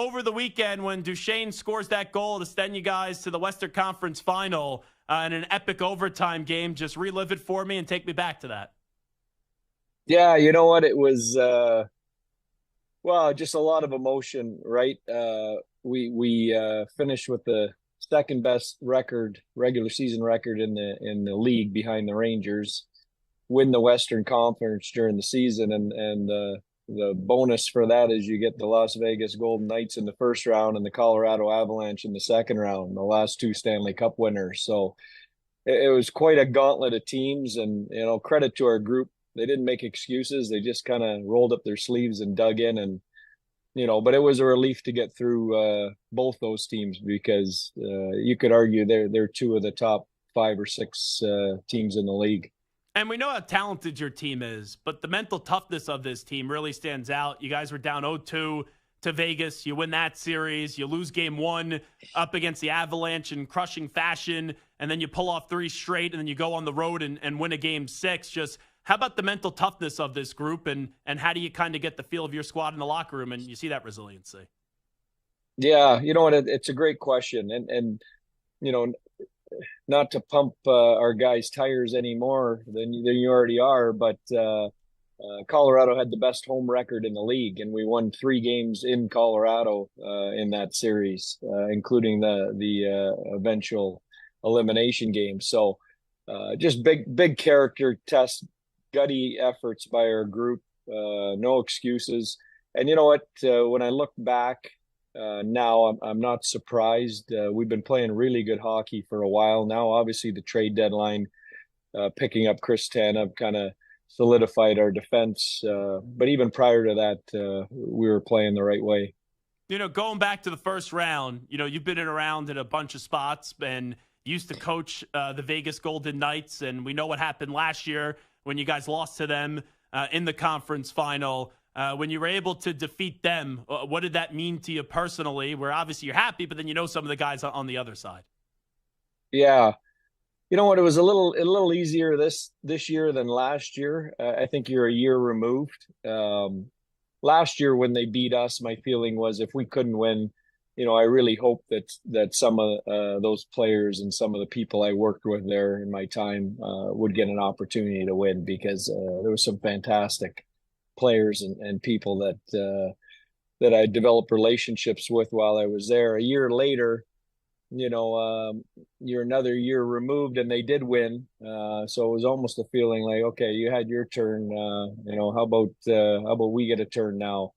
over the weekend when Duchesne scores that goal to send you guys to the Western Conference Final in an epic overtime game. Just relive it for me and take me back to that. Yeah, you know what? It was well, just a lot of emotion, right? We finished with the second best record, regular season record in the league behind the Rangers, win the Western Conference during the season, and the bonus for that is you get the Las Vegas Golden Knights in the first round and the Colorado Avalanche in the second round, the last two Stanley Cup winners. So it was quite a gauntlet of teams, and credit to our group. They didn't make excuses. They just kind of rolled up their sleeves and dug in, and but it was a relief to get through both those teams because you could argue they're two of the top 5 or 6 teams in the league. And we know how talented your team is, but the mental toughness of this team really stands out. You guys were down 0-2 to Vegas. You win that series. You lose game 1 up against the Avalanche in crushing fashion, and then you pull off 3 straight, and then you go on the road and win a game 6. Just how about the mental toughness of this group, and how do you kind of get the feel of your squad in the locker room and you see that resiliency? Yeah, you know what? It's a great question, and not to pump our guys' tires anymore than you already are, but Colorado had the best home record in the league, and we won 3 games in Colorado in that series, including the eventual elimination game. So just big character test, gutty efforts by our group, no excuses. And you know what? When I look back, now I'm not surprised. We've been playing really good hockey for a while now. Obviously, the trade deadline, picking up Chris Tanev kind of solidified our defense. But even prior to that, we were playing the right way. Going back to the first round, you've been around in a bunch of spots and used to coach the Vegas Golden Knights. And we know what happened last year when you guys lost to them in the conference final. When you were able to defeat them, what did that mean to you personally? Where obviously you're happy, but then some of the guys on the other side. Yeah, you know what? It was a little easier this year than last year. I think you're a year removed. Last year when they beat us, my feeling was if we couldn't win, I really hoped that some of those players and some of the people I worked with there in my time would get an opportunity to win because there was some fantastic players and people that I developed relationships with while I was there. A year later, you're another year removed and they did win. So it was almost a feeling like, okay, you had your turn. How about we get a turn now?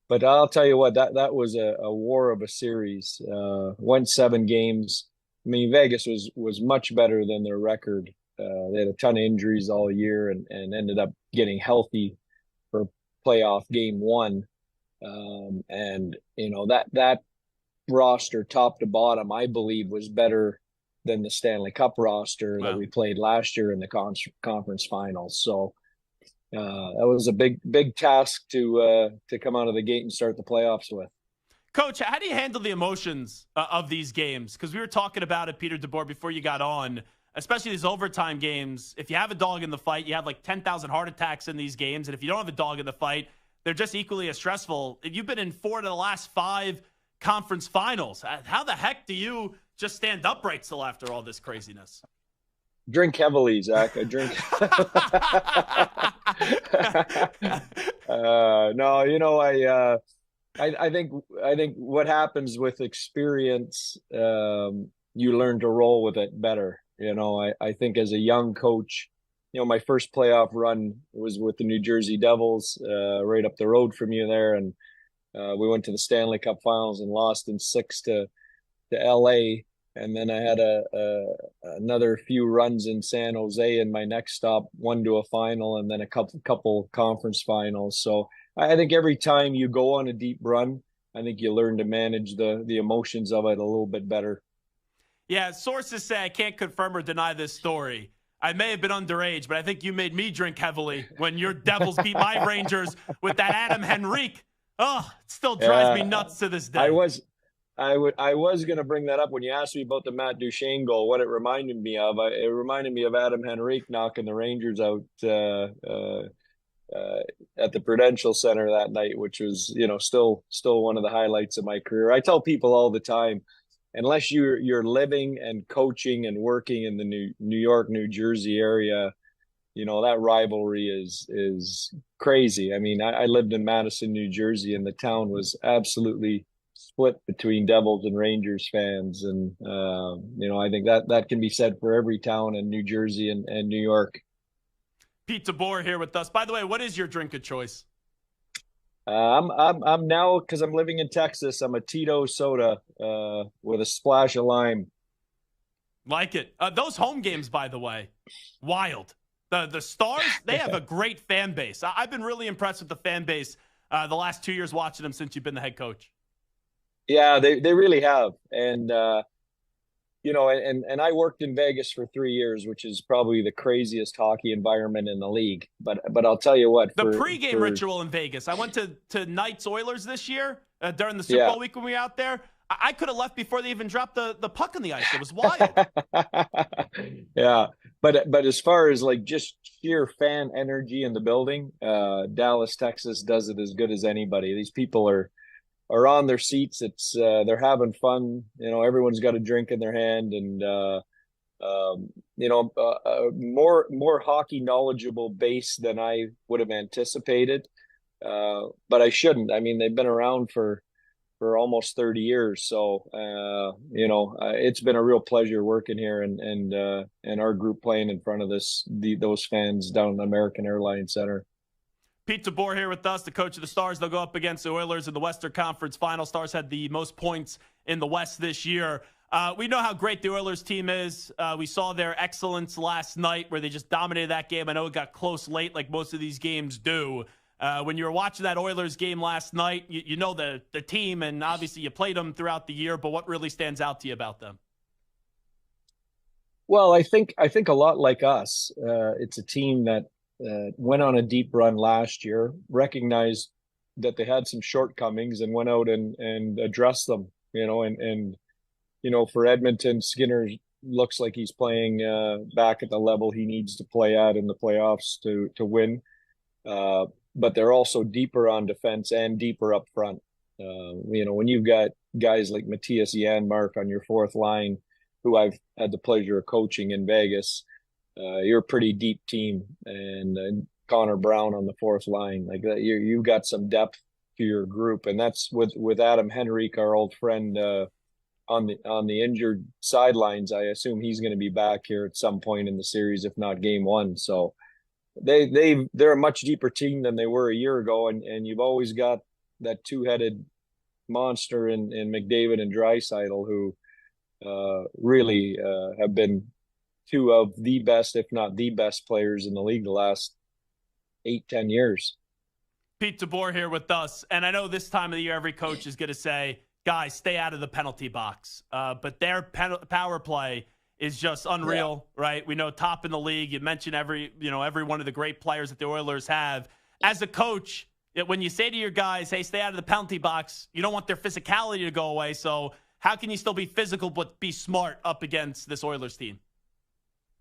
But I'll tell you what, that was a war of a series. Went 7 games. I mean, Vegas was much better than their record. They had a ton of injuries all year and ended up getting healthy for playoff game 1. And that roster top to bottom, I believe, was better than the Stanley Cup roster that we played last year in the conference finals. So that was a big task to come out of the gate and start the playoffs with. Coach, how do you handle the emotions of these games? Because we were talking about it, Peter DeBoer, before you got on, especially these overtime games. If you have a dog in the fight, you have like 10,000 heart attacks in these games. And if you don't have a dog in the fight, they're just equally as stressful. You've been in 4 of the last 5 conference finals. How the heck do you just stand upright still after all this craziness? Drink heavily, Zach. I drink. No, I think what happens with experience, you learn to roll with it better. I think as a young coach, my first playoff run was with the New Jersey Devils, right up the road from you there, and we went to the Stanley Cup Finals and lost in 6 to LA. And then I had another few runs in San Jose in my next stop, one to a final, and then a couple conference finals. So I think every time you go on a deep run, I think you learn to manage the emotions of it a little bit better. Yeah, sources say I can't confirm or deny this story. I may have been underage, but I think you made me drink heavily when your Devils beat my Rangers with that Adam Henrique. Oh, it still drives me nuts to this day. I was going to bring that up when you asked me about the Matt Duchesne goal. What it reminded me of, Adam Henrique knocking the Rangers out at the Prudential Center that night, which was, still one of the highlights of my career. I tell people all the time, unless you're living and coaching and working in the New York, New Jersey area, that rivalry is crazy. I mean, I lived in Madison, New Jersey, and the town was absolutely split between Devils and Rangers fans. And, I think that can be said for every town in New Jersey and New York. Pete DeBoer here with us. By the way, what is your drink of choice? I'm now, because I'm living in Texas, I'm a Tito soda with a splash of lime. Like it. Those home games, by the way, wild. The Stars, they have a great fan base. I've been really impressed with the fan base the last 2 years watching them since you've been the head coach. Yeah, they really have. And, and I worked in Vegas for 3 years, which is probably the craziest hockey environment in the league. But I'll tell you what. The pregame ritual in Vegas. I went to Knights Oilers this year during the Super Bowl week when we were out there. I could have left before they even dropped the puck on the ice. It was wild. Yeah. But as far as like just sheer fan energy in the building, Dallas, Texas does it as good as anybody. These people are on their seats. It's they're having fun. Everyone's got a drink in their hand, and more hockey knowledgeable base than I would have anticipated. But I shouldn't. I mean, they've been around for almost 30 years. So, it's been a real pleasure working here and our group playing in front of those fans down in American Airlines Center. Pete DeBoer here with us, the coach of the Stars. They'll go up against the Oilers in the Western Conference Final. Stars had the most points in the West this year. We know how great the Oilers team is. We saw their excellence last night where they just dominated that game. I know it got close late like most of these games do. When you were watching that Oilers game last night, you know the team, and obviously you played them throughout the year, but what really stands out to you about them? Well, I think a lot like us. It's a team that went on a deep run last year, recognized that they had some shortcomings and went out and addressed them, for Edmonton, Skinner looks like he's playing back at the level he needs to play at in the playoffs to win. But they're also deeper on defense and deeper up front. When you've got guys like Matthias Janmark on your fourth line, who I've had the pleasure of coaching in Vegas, you're a pretty deep team. And Connor Brown on the fourth line, like that, you've got some depth to your group, and that's with Adam Henrique, our old friend, on the injured sidelines. I assume he's going to be back here at some point in the series, if not game one. So. They're a much deeper team than they were a year ago, and you've always got that two-headed monster in McDavid and Draisaitl, who really have been two of the best, if not the best, players in the league the last 8-10 years. Pete DeBoer here with us, and I know this time of the year every coach is going to say, "Guys, stay out of the penalty box," but their power play is just unreal, right? We know top in the league. You mentioned every one of the great players that the Oilers have. As a coach, when you say to your guys, hey, stay out of the penalty box, you don't want their physicality to go away. So how can you still be physical but be smart up against this Oilers team?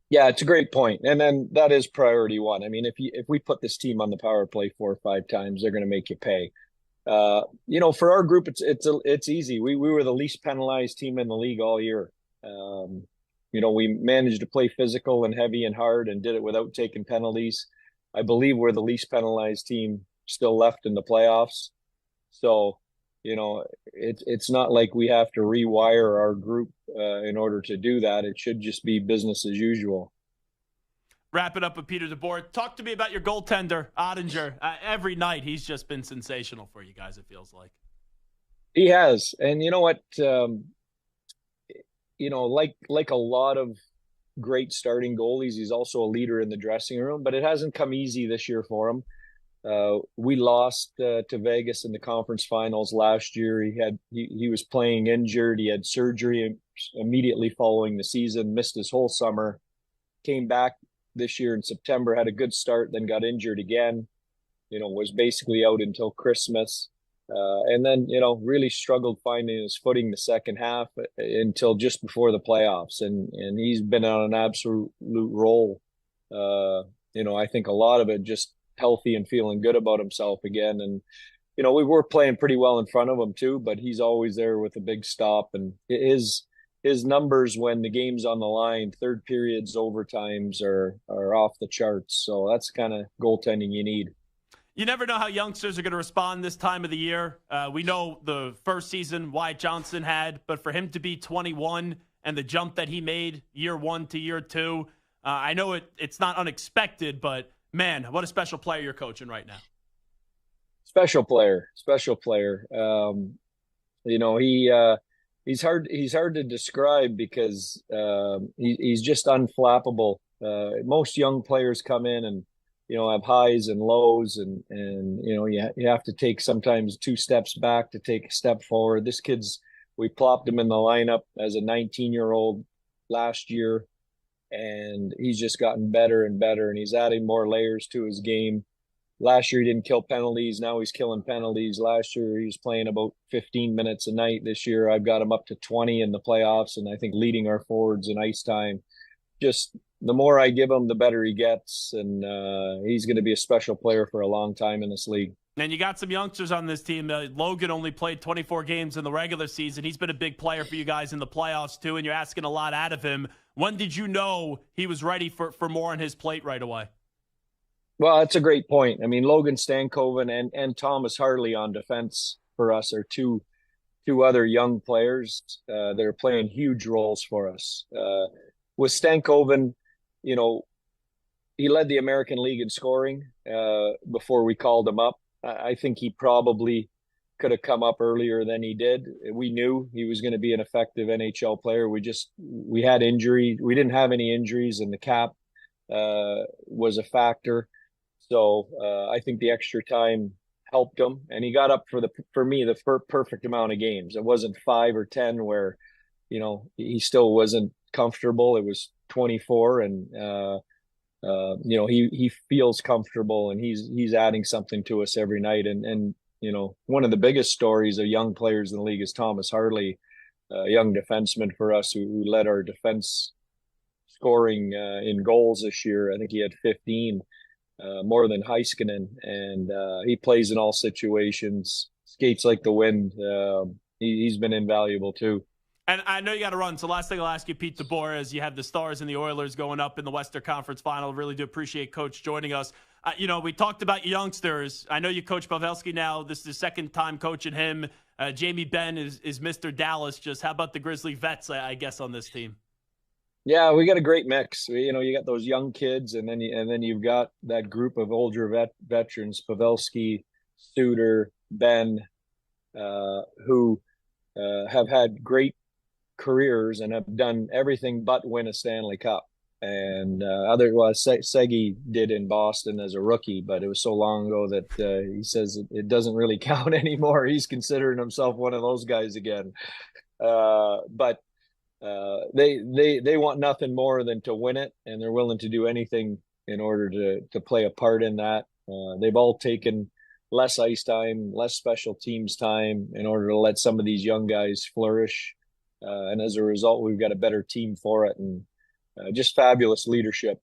Yeah, it's a great point. And then that is priority one. I mean, if we put this team on the power play 4 or 5 times, they're going to make you pay. For our group, it's easy. We were the least penalized team in the league all year. We managed to play physical and heavy and hard and did it without taking penalties. I believe we're the least penalized team still left in the playoffs. So, it's not like we have to rewire our group in order to do that. It should just be business as usual. Wrap it up with Peter DeBoer. Talk to me about your goaltender, Ottinger. Every night he's just been sensational for you guys, it feels like. He has. And you know what? Like a lot of great starting goalies, he's also a leader in the dressing room, but it hasn't come easy this year for him. We lost to Vegas in the conference finals last year. He was playing injured. He had surgery immediately following the season, missed his whole summer, came back this year in September, had a good start, then got injured again, was basically out until Christmas. And then, really struggled finding his footing the second half until just before the playoffs. And he's been on an absolute roll. I think a lot of it just healthy and feeling good about himself again. And we were playing pretty well in front of him too, but he's always there with a big stop. And his numbers when the game's on the line, third periods, overtimes are off the charts. So that's the kind of goaltending you need. You never know how youngsters are going to respond this time of the year. We know the first season Wyatt Johnson had, but for him to be 21 and the jump that he made year 1 to year 2, I know it's not unexpected, but man, what a special player you're coaching right now. Special player. He's hard to describe because he's just unflappable. Most young players come in and have highs and lows, and you have to take sometimes 2 steps back to take a step forward. This kid's, we plopped him in the lineup as a 19-year-old last year, and he's just gotten better and better, and he's adding more layers to his game. Last year he didn't kill penalties. Now he's killing penalties. Last year he was playing about 15 minutes a night. This year I've got him up to 20 in the playoffs, and I think leading our forwards in ice time. Just the more I give him, the better he gets, and he's going to be a special player for a long time in this league. And you got some youngsters on this team. Logan only played 24 games in the regular season. He's been a big player for you guys in the playoffs too, and you're asking a lot out of him. When did you know he was ready for more on his plate right away? Well, that's a great point. I mean, Logan Stankoven and Thomas Harley on defense for us are two other young players that are playing huge roles for us. With Stankoven, he led the American League in scoring before we called him up. I think he probably could have come up earlier than he did. We knew he was going to be an effective NHL player. We had injury. We didn't have any injuries, and the cap was a factor. So I think the extra time helped him, and he got up for me the perfect amount of games. It wasn't 5 or 10 where he still wasn't comfortable. It was 24, and he feels comfortable, and he's adding something to us every night. And one of the biggest stories of young players in the league is Thomas Harley, a young defenseman for us who led our defense scoring in goals this year. I think he had 15. More than Heiskanen, and he plays in all situations, skates like the wind. He's been invaluable too. And I know you got to run, so last thing I'll ask you, Pete DeBoer, as you have the Stars and the Oilers going up in the Western Conference Final. Really do appreciate Coach joining us. We talked about your youngsters. I know you coach Pavelski now. This is the second time coaching him. Jamie Benn is Mr. Dallas. Just how about the Grizzly vets, I guess, on this team? Yeah, we got a great mix. You got those young kids, and then you've got that group of older veterans, Pavelski, Suter, Ben, who have had great careers and have done everything but win a Stanley Cup. And Segi did in Boston as a rookie, but it was so long ago that he says it doesn't really count anymore. He's considering himself one of those guys again. But they want nothing more than to win it, and they're willing to do anything in order to play a part in that. They've all taken less ice time, less special teams time in order to let some of these young guys flourish. And as a result, we've got a better team for it, and just fabulous leadership